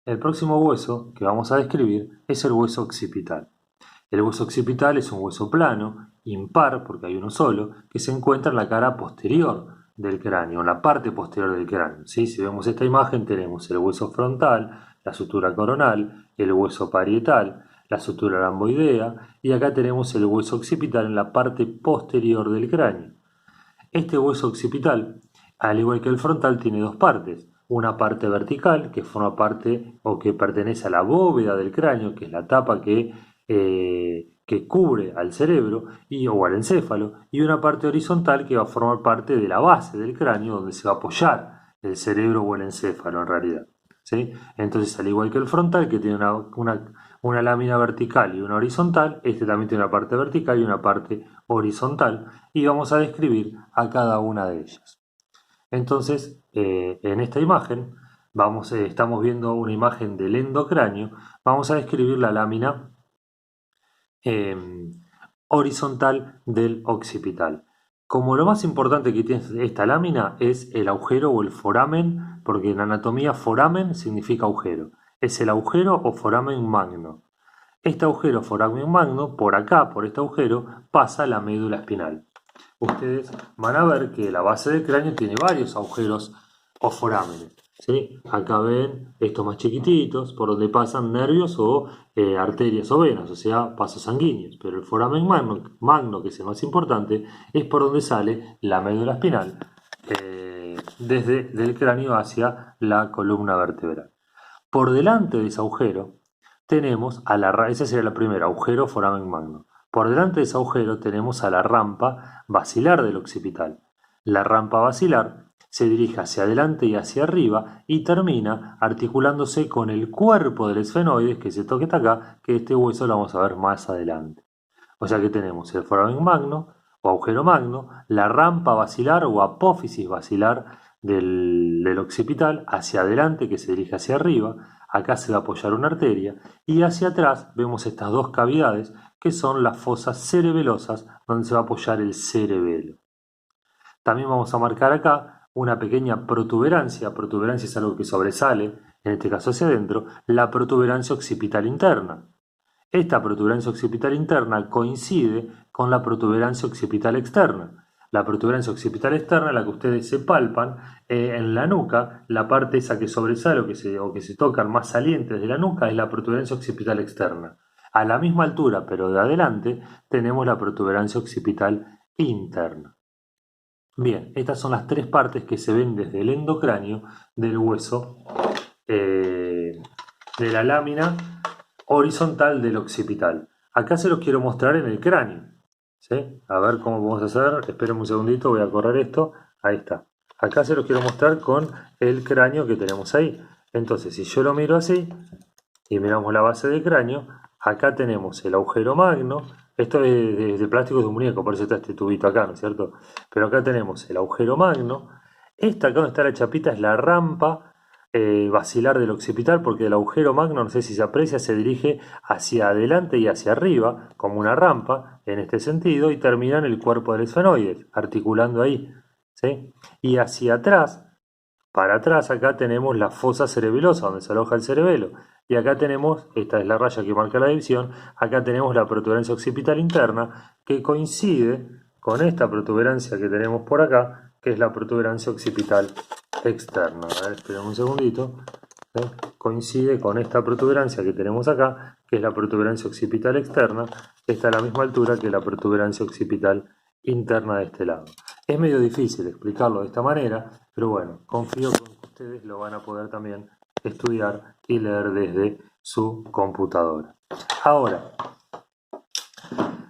El próximo hueso que vamos a describir es el hueso occipital. El hueso occipital es un hueso plano, impar, porque hay uno solo, que se encuentra en la cara posterior del cráneo, en la parte posterior del cráneo. ¿Sí? Si vemos esta imagen tenemos el hueso frontal, la sutura coronal, el hueso parietal, la sutura lamboidea y acá tenemos el hueso occipital en la parte posterior del cráneo. Este hueso occipital, al igual que el frontal, tiene dos partes. Una parte vertical, que forma parte o que pertenece a la bóveda del cráneo, que es la tapa que cubre al cerebro o al encéfalo, y una parte horizontal que va a formar parte de la base del cráneo, donde se va a apoyar el cerebro o el encéfalo en realidad. ¿Sí? Entonces, al igual que el frontal, que tiene una lámina vertical y una horizontal, este también tiene una parte vertical y una parte horizontal, y vamos a describir a cada una de ellas. Entonces, en esta imagen, estamos viendo una imagen del endocráneo, vamos a describir la lámina eh, horizontal del occipital. Como lo más importante que tiene esta lámina es el agujero o el foramen, porque en anatomía foramen significa agujero. Es el agujero o foramen magno. Este agujero foramen magno, por acá, por este agujero, pasa la médula espinal. Ustedes van a ver que la base del cráneo tiene varios agujeros o forámenes. ¿Sí? Acá ven estos más chiquititos, por donde pasan nervios o arterias o venas, o sea, pasos sanguíneos. Pero el foramen magno, que es el más importante, es por donde sale la médula espinal, desde el cráneo hacia la columna vertebral. Por delante de ese agujero tenemos esa sería la primera, agujero foramen magno. Por delante de ese agujero tenemos a la rampa basilar del occipital. La rampa basilar se dirige hacia adelante y hacia arriba y termina articulándose con el cuerpo del esfenoides, que se toca acá, que este hueso lo vamos a ver más adelante. O sea que tenemos el foramen magno o agujero magno, la rampa basilar o apófisis basilar del occipital hacia adelante que se dirige hacia arriba, acá se va a apoyar una arteria y hacia atrás vemos estas dos cavidades que son las fosas cerebelosas donde se va a apoyar el cerebelo. También vamos a marcar acá una pequeña protuberancia es algo que sobresale, en este caso hacia adentro, la protuberancia occipital interna. Esta protuberancia occipital interna coincide con la protuberancia occipital externa. La protuberancia occipital externa, la que ustedes se palpan en la nuca, la parte esa que sobresale o que se tocan más salientes de la nuca es la protuberancia occipital externa. A la misma altura, pero de adelante, tenemos la protuberancia occipital interna. Bien, estas son las tres partes que se ven desde el endocráneo del hueso de la lámina horizontal del occipital. Acá se los quiero mostrar en el cráneo. ¿Sí? A ver cómo vamos a hacer. Esperen un segundito, voy a correr esto. Ahí está. Acá se los quiero mostrar con el cráneo que tenemos ahí. Entonces, si yo lo miro así y miramos la base del cráneo, acá tenemos el agujero magno. Esto es de plástico de un muñeco, por eso está este tubito acá, ¿no es cierto? Pero acá tenemos el agujero magno. Esta acá donde está la chapita es la rampa basilar del occipital, porque el agujero magno, no sé si se aprecia, se dirige hacia adelante y hacia arriba, como una rampa, en este sentido, y termina en el cuerpo del esfenoides, articulando ahí. ¿Sí? Y hacia atrás, para atrás, acá tenemos la fosa cerebelosa, donde se aloja el cerebelo. Y acá tenemos, esta es la raya que marca la división, acá tenemos la protuberancia occipital interna, que coincide con esta protuberancia que tenemos por acá, que es la protuberancia occipital externa. A ver, esperen un segundito. Coincide con esta protuberancia que tenemos acá, que es la protuberancia occipital externa, que está a la misma altura que la protuberancia occipital interna de este lado. Es medio difícil explicarlo de esta manera, pero bueno, confío en que ustedes lo van a poder también estudiar y leer desde su computadora. Ahora,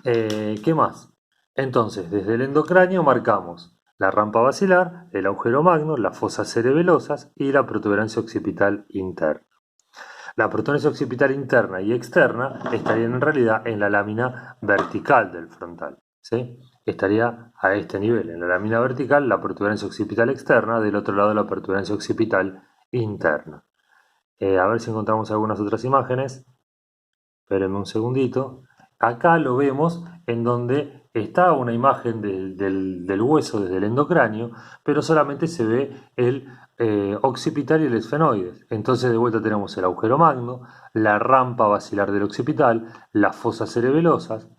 ¿qué más? Entonces, desde el endocráneo marcamos la rampa basilar, el agujero magno, las fosas cerebelosas y la protuberancia occipital interna. La protuberancia occipital interna y externa estarían en realidad en la lámina vertical del frontal. ¿Sí? Estaría a este nivel, en la lámina vertical, la protuberancia occipital externa, del otro lado la protuberancia occipital interna. A ver si encontramos algunas otras imágenes. Espérenme un segundito. acá lo vemos en donde está una imagen del hueso desde el endocráneo, pero solamente se ve el occipital y el esfenoides. Entonces de vuelta tenemos el agujero magno, la rampa basilar del occipital, las fosas cerebelosas.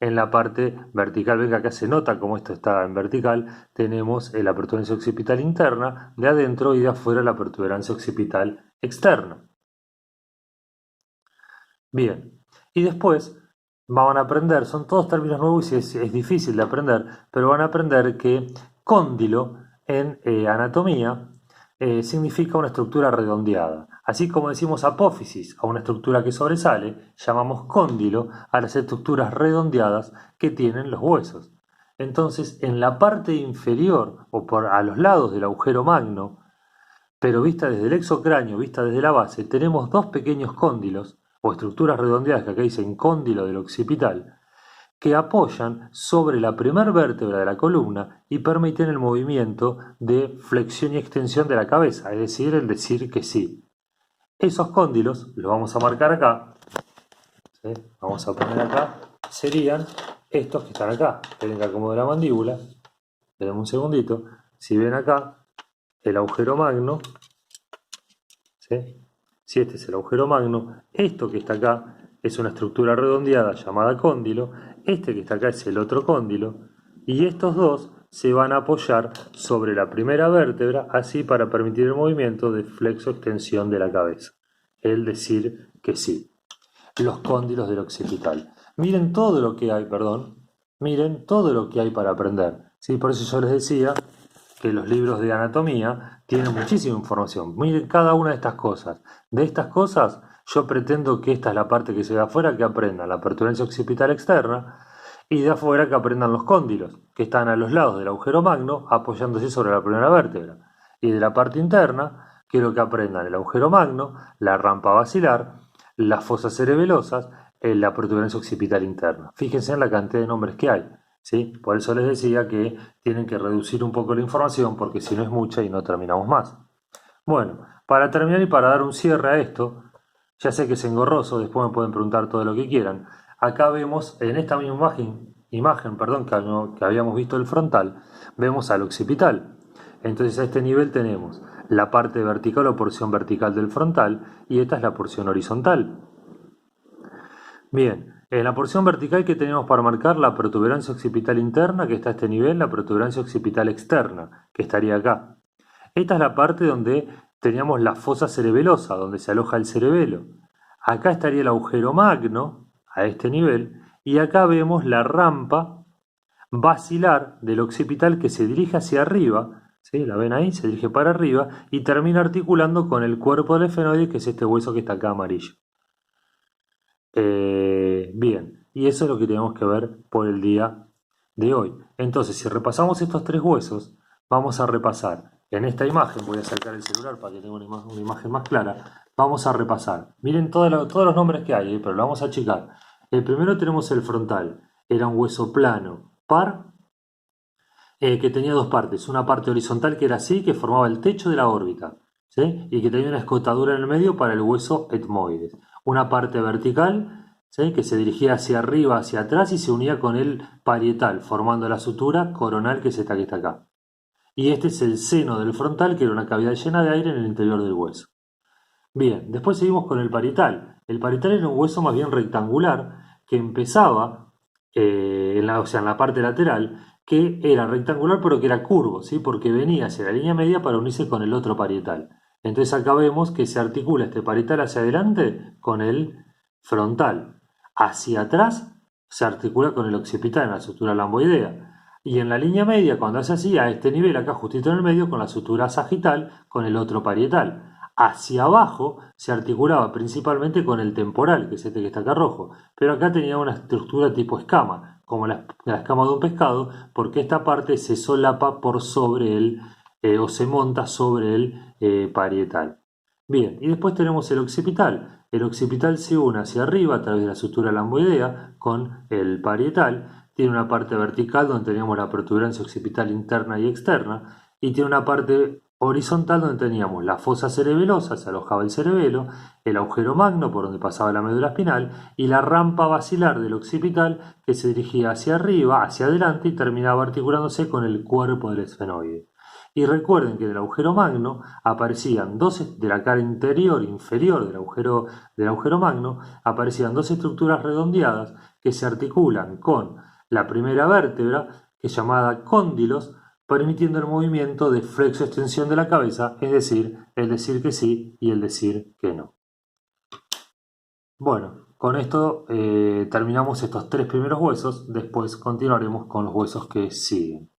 En la parte vertical, ven que acá se nota como esto está en vertical, tenemos la protuberancia occipital interna de adentro y de afuera la protuberancia occipital externa. Bien, y después van a aprender, son todos términos nuevos y es difícil de aprender, pero van a aprender que cóndilo en anatomía significa una estructura redondeada. Así como decimos apófisis a una estructura que sobresale, llamamos cóndilo a las estructuras redondeadas que tienen los huesos. Entonces, en la parte inferior o a los lados del agujero magno, pero vista desde el exocráneo, vista desde la base, tenemos dos pequeños cóndilos o estructuras redondeadas que acá dicen cóndilo del occipital, que apoyan sobre la primera vértebra de la columna y permiten el movimiento de flexión y extensión de la cabeza, es decir, el decir que sí. Esos cóndilos, los vamos a marcar acá, ¿sí? Vamos a poner acá, serían estos que están acá. Esperen que acomode la mandíbula, esperen un segundito. Si ven acá, el agujero magno, ¿sí? Si este es el agujero magno, esto que está acá es una estructura redondeada llamada cóndilo, este que está acá es el otro cóndilo, y estos dos se van a apoyar sobre la primera vértebra, así para permitir el movimiento de flexo-extensión de la cabeza, el decir que sí. Los cóndilos del occipital. Miren todo lo que hay, miren todo lo que hay para aprender. ¿Sí? Por eso yo les decía que los libros de anatomía tienen muchísima información. Miren cada una de estas cosas. De estas cosas, yo pretendo que esta es la parte que se ve afuera, que aprendan la protuberancia occipital externa, y de afuera que aprendan los cóndilos, que están a los lados del agujero magno, apoyándose sobre la primera vértebra. Y de la parte interna, quiero que aprendan el agujero magno, la rampa basilar, las fosas cerebelosas, la protuberancia occipital interna. Fíjense en la cantidad de nombres que hay. ¿Sí? Por eso les decía que tienen que reducir un poco la información porque si no es mucha y no terminamos más. Bueno, para terminar y para dar un cierre a esto, ya sé que es engorroso, después me pueden preguntar todo lo que quieran. Acá vemos, en esta misma imagen que habíamos visto el frontal, vemos al occipital. Entonces a este nivel tenemos la parte vertical o porción vertical del frontal y esta es la porción horizontal. Bien, en la porción vertical que tenemos para marcar la protuberancia occipital interna, que está a este nivel, la protuberancia occipital externa, que estaría acá. Esta es la parte donde teníamos la fosa cerebelosa, donde se aloja el cerebelo. Acá estaría el agujero magno, a este nivel, y acá vemos la rampa basilar del occipital que se dirige hacia arriba, ¿sí? La ven ahí, se dirige para arriba y termina articulando con el cuerpo del esfenoide, que es este hueso que está acá amarillo. Bien, y eso es lo que tenemos que ver por el día de hoy. Entonces, si repasamos estos tres huesos, vamos a repasar en esta imagen, voy a acercar el celular para que tenga una imagen más clara, vamos a repasar. Miren todos los nombres que hay, pero lo vamos a achicar. El primero tenemos el frontal, era un hueso plano, par, que tenía dos partes, una parte horizontal que era así, que formaba el techo de la órbita, ¿sí? Y que tenía una escotadura en el medio para el hueso etmoides. Una parte vertical, ¿sí? Que se dirigía hacia arriba, hacia atrás y se unía con el parietal, formando la sutura coronal que está acá. Y este es el seno del frontal, que era una cavidad llena de aire en el interior del hueso. Bien, después seguimos con el parietal. El parietal era un hueso más bien rectangular que empezaba en la parte lateral, que era rectangular pero que era curvo, ¿sí? Porque venía hacia la línea media para unirse con el otro parietal. Entonces acá vemos que se articula este parietal hacia adelante con el frontal. Hacia atrás se articula con el occipital en la sutura lamboidea. Y en la línea media, cuando hace así, a este nivel, acá justito en el medio, con la sutura sagital con el otro parietal. Hacia abajo se articulaba principalmente con el temporal, que es este que está acá rojo, pero acá tenía una estructura tipo escama, como la escama de un pescado, porque esta parte se solapa por sobre él o se monta sobre el parietal. Bien, y después tenemos el occipital. El occipital se une hacia arriba a través de la sutura lamboidea con el parietal. Tiene una parte vertical donde tenemos la protuberancia occipital interna y externa, y tiene una parte horizontal donde teníamos la fosa cerebelosa, se alojaba el cerebelo, el agujero magno por donde pasaba la médula espinal y la rampa basilar del occipital que se dirigía hacia arriba, hacia adelante y terminaba articulándose con el cuerpo del esfenoide. Y recuerden que del agujero magno aparecían dos, de la cara inferior del agujero magno, aparecían dos estructuras redondeadas que se articulan con la primera vértebra, que es llamada cóndilos, permitiendo el movimiento de flexo-extensión de la cabeza, es decir, el decir que sí y el decir que no. Bueno, con esto terminamos estos tres primeros huesos, después continuaremos con los huesos que siguen.